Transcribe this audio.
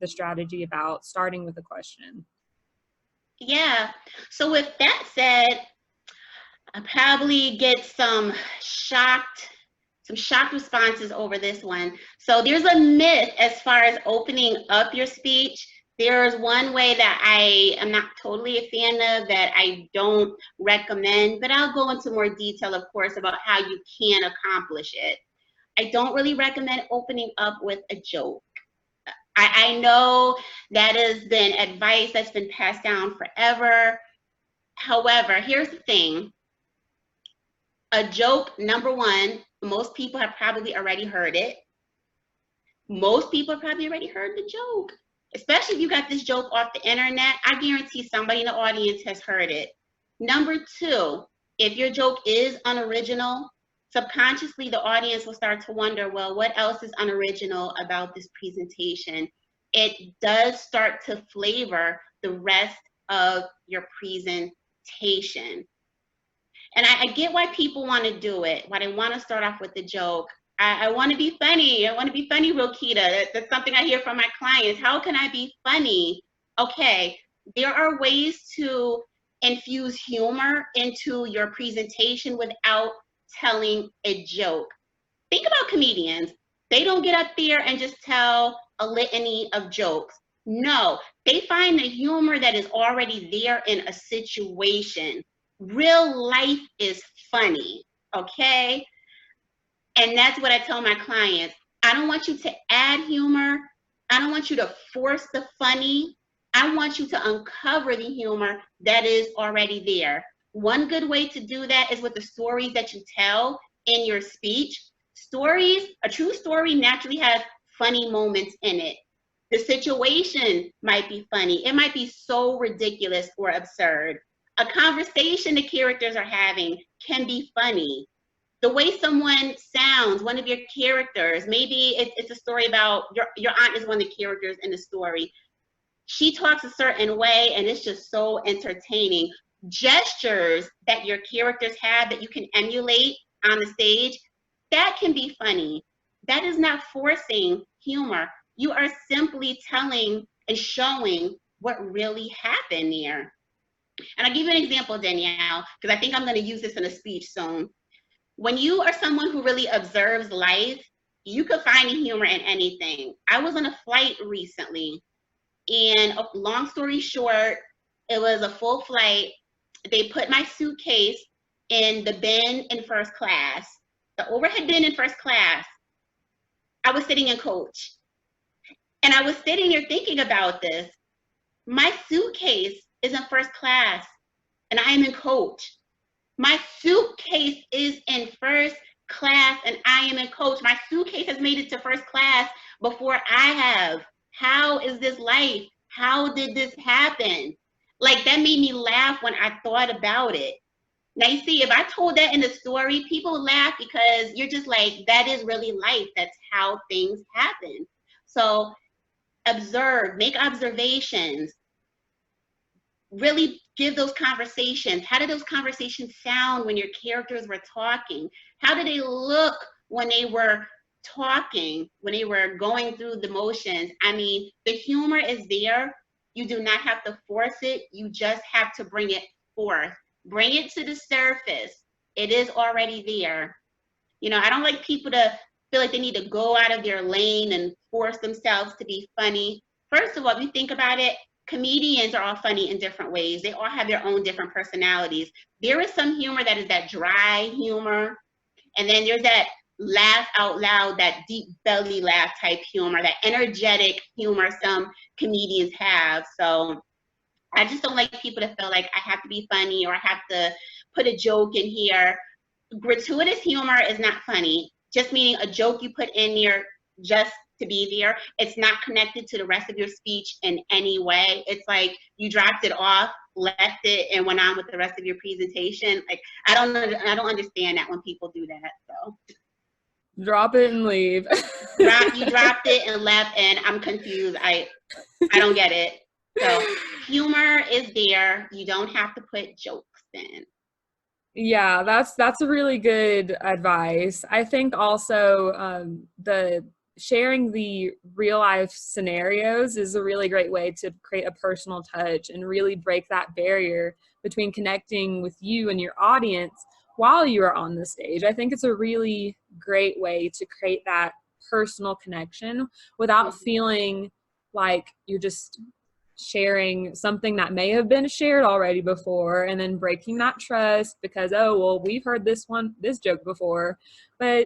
the strategy about starting with a question? Yeah. So with that said, I probably get some shocked responses over this one. So there's a myth as far as opening up your speech. There's one way that I am not totally a fan of, that I don't recommend, but I'll go into more detail, of course, about how you can accomplish it. I don't really recommend opening up with a joke. I know that has been advice that's been passed down forever. However, here's the thing. A joke, number one, most people have probably already heard it. Most people have probably already heard the joke. Especially if you got this joke off the internet, I guarantee somebody in the audience has heard it. Number two, if your joke is unoriginal, subconsciously the audience will start to wonder, well, what else is unoriginal about this presentation? It does start to flavor the rest of your presentation. And I get why people want to do it, why they want to start off with the joke. I want to be funny. I want to be funny, Rokita. That's something I hear from my clients. How can I be funny? Okay, there are ways to infuse humor into your presentation without telling a joke. Think about comedians. They don't get up there and just tell a litany of jokes. No, they find the humor that is already there in a situation. Real life is funny, okay? And that's what I tell my clients. I don't want you to add humor. I don't want you to force the funny. I want you to uncover the humor that is already there. One good way to do that is with the stories that you tell in your speech. Stories, a true story naturally has funny moments in it. The situation might be funny. It might be so ridiculous or absurd. A conversation the characters are having can be funny. The way someone sounds, one of your characters, maybe it's a story about your aunt is one of the characters in the story. She talks a certain way and it's just so entertaining. Gestures that your characters have that you can emulate on the stage, that can be funny. That is not forcing humor. You are simply telling and showing what really happened there. And I'll give you an example, Danielle, because I think I'm going to use this in a speech soon. When you are someone who really observes life, you could find humor in anything. I was on a flight recently, and long story short, it was a full flight. They put my suitcase in the bin in first class, the overhead bin in first class. I was sitting in coach. And I was sitting here thinking about this. My suitcase is in first class, and I am in coach. My suitcase is in first class, and I am in coach. My suitcase has made it to first class before I have. How is this life? How did this happen? Like, that made me laugh when I thought about it. Now, you see, if I told that in the story, people laugh because you're just like, that is really life. That's how things happen. So observe, make observations, really give those conversations. How did those conversations sound when your characters were talking? How did they look when they were talking, when they were going through the motions? I mean, the humor is there. You do not have to force it. You just have to bring it forth. Bring it to the surface. It is already there. You know, I don't like people to feel like they need to go out of their lane and force themselves to be funny. First of all, if you think about it, comedians are all funny in different ways. They all have their own different personalities. There is some humor that is that dry humor, and then there's that laugh out loud, that deep belly laugh type humor, that energetic humor some comedians have. So I just don't like people to feel like I have to be funny or I have to put a joke in here. Gratuitous humor is not funny, just meaning a joke you put in there just to be there. It's not connected to the rest of your speech in any way. It's like you dropped it off, left it, and went on with the rest of your presentation. Like, I don't understand that when people do that. So drop it and leave. you dropped it and left, and I'm confused. I don't get it. So humor is there. You don't have to put jokes in. Yeah, that's a really good advice. I think also the sharing the real life scenarios is a really great way to create a personal touch and really break that barrier between connecting with you and your audience while you are on the stage. I think it's a really great way to create that personal connection without feeling like you're just sharing something that may have been shared already before and then breaking that trust because, oh, well, we've heard this joke before. But